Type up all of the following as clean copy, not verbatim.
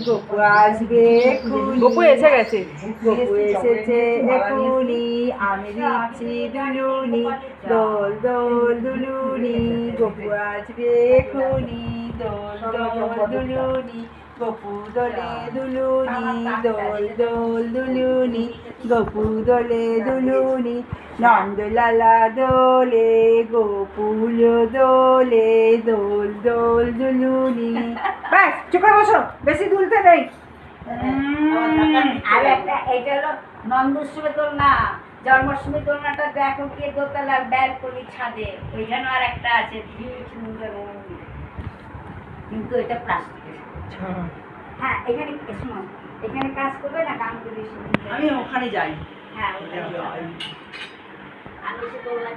গপু আসবে এক্ষুনি, গপু এসে গেছে। গপু এসেছে এক্ষুনি, আমি দিচ্ছি দুলুনি, দোল দোল দুলুনি, গপু আসবে এক্ষুনি, দোল দোল দুলুনি, গপু দোলে দুলুনি, দোল দোল দুলুনি, গপু দোলে দুলুনি, নন্দলালা দোলে, গোপুল দোলে, দোল দোল দুলুনি। ব্যাস চুপ করে বসো, বেশি দুলতে নেই। আর একটা এটা হলো নন্দোৎসবে দোলনা, জন্মাষ্টমী দোলনাটা দেখো গিয়ে দোতলার ব্যালকনি ছাদে, ওইখানে আর একটা আছে সুন্দর, কিন্তু এটা প্লাস্টিকের। হ্যাঁ এখানে শোনো, এখানে কাজ করবে না, গান করবে, আমি ওখানে যাই। হ্যাঁ আমি সে দোলনা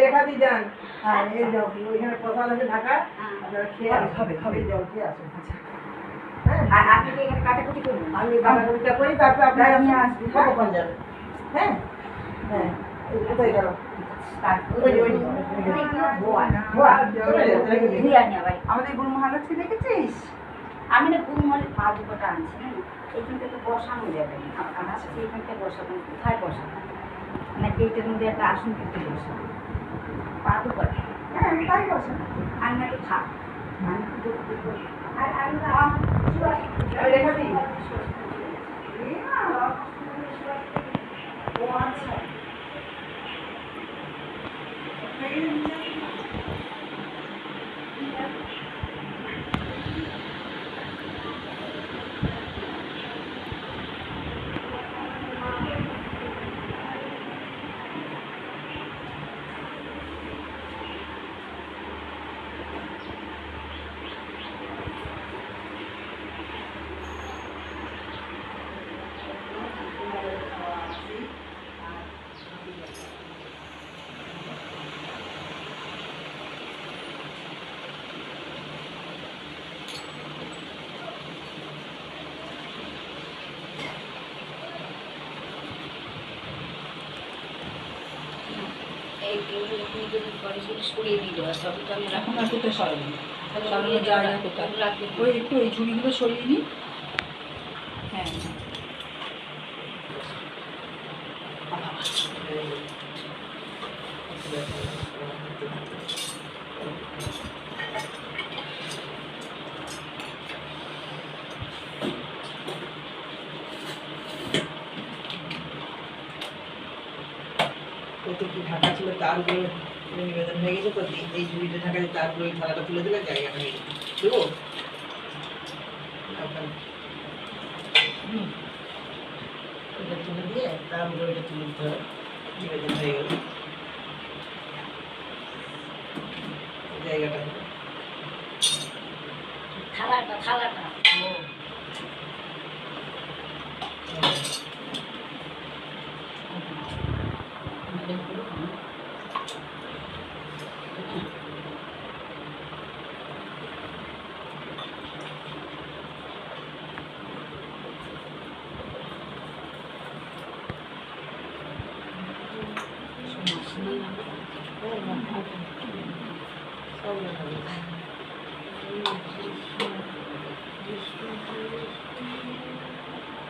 রেখা দিয়ে যান। হ্যাঁ এই যাও, ওইখানে প্রসাদ আছে ঢাকা, আপনারা খেয়ে খাবে খাবে, জল খেয়ে আসুন। আর আপনি কি এখানে কাটাকুটি করবেন? আমি বাগানটা করি, তারপর আপনারা নিয়ে আসবেন। কখন যাবেন? হ্যাঁ হ্যাঁ, কোথায় গেল? আমাদের গুরু মহালক্ষ্মী দেখেছিস? আমি না কুমহলের পা দুটোটা আনছি, হ্যাঁ এইখানটা তো বসানো যাবে না, আমার সাথে এইখানটা বসাবো, কোথায় বসাবো, নাকি এইটার মধ্যে একটা আসন করতে বসাবো, পা দুটোটা। হ্যাঁ তাই বসে। আর না তো থাক, আর আমি রেখা দিই। ও আচ্ছা, সরিয়ে দিল, তবে তো আমি এখন আর কোথায় সরাবি? সরিয়ে জায়গা কোথায়? ওই একটু ওই ঝুড়িগুলো সরিয়ে নিই। হ্যাঁ কতটুকু ঢাকা ছিল তার উপরে নিবেদন হয়ে গেছে, তো এই ঝুড়িটা ঢাকা দিয়ে তার উপরে ওই থালাটা তুলে দিলে জায়গাটা হয়ে যাবে। দেবো এটা তুলে দিয়ে তার উপরে ওইটা তুলে দিতে হবে, নিবেদন হয়ে গেল জায়গাটা। থালাটা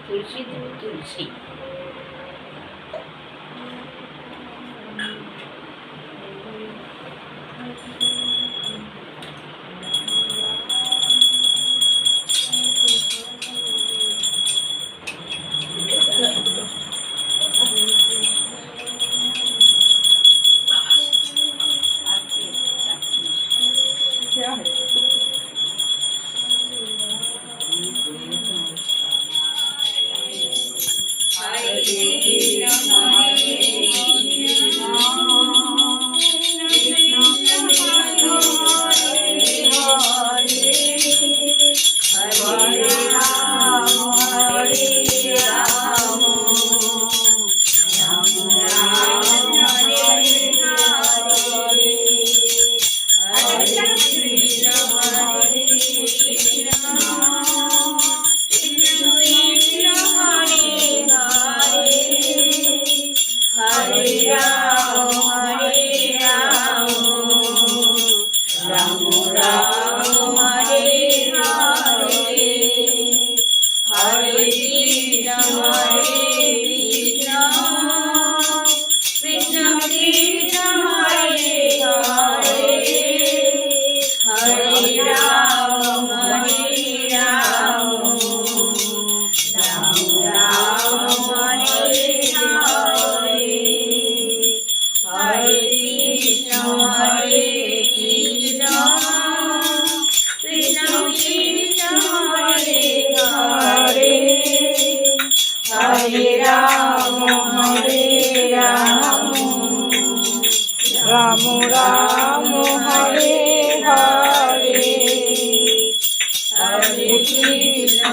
তুলসী দেবে, তুলসী হরে কৃষ্ণ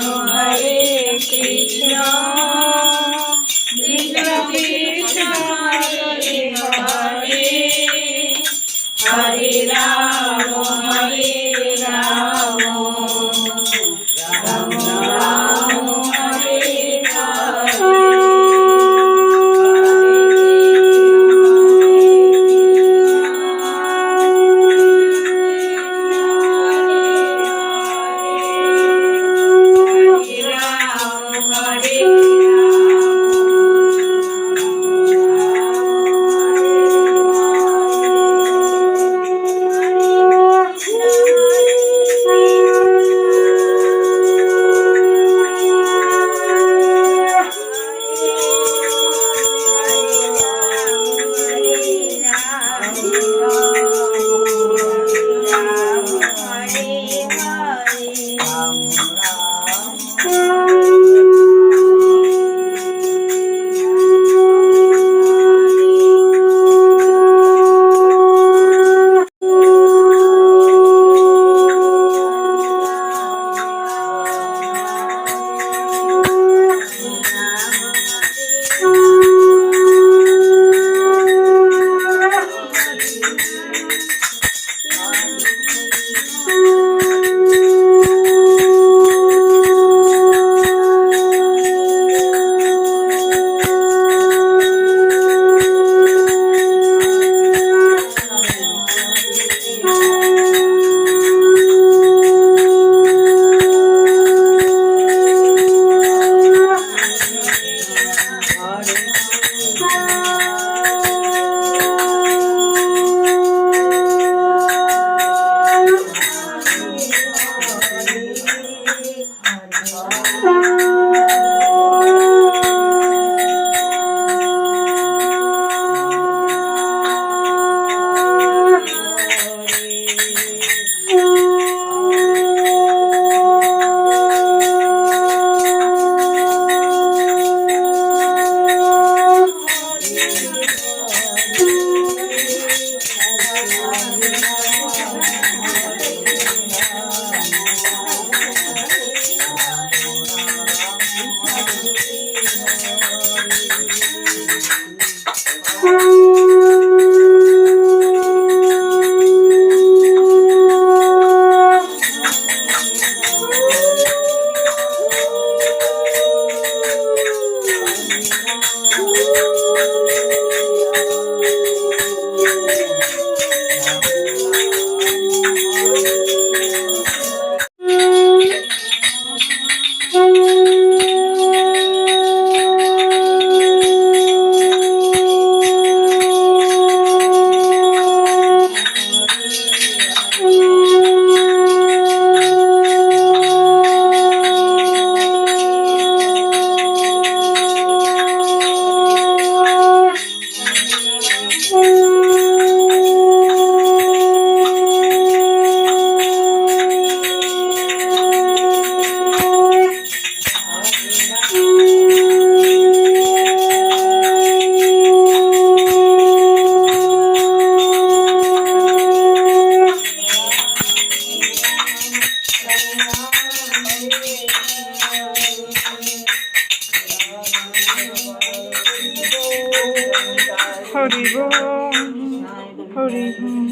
কৃষ্ণ কৃষ্ণ হরে হরে হরে রাম রাম রাম হরে হরে হরি বল হরি বল।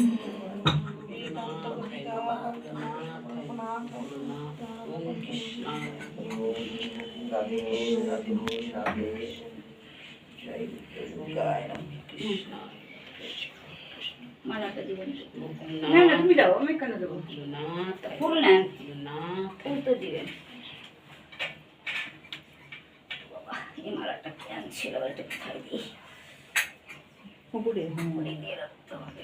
মালাটা দিবেন না না তুমি দাও, আমি কেন দেবো? ফুল নেন, ফুল তো দিবেন। বাবা, এই মালাটা কেন ছিল, এটা কোথায় দিই? উপরে দিয়ে রাখতে হবে।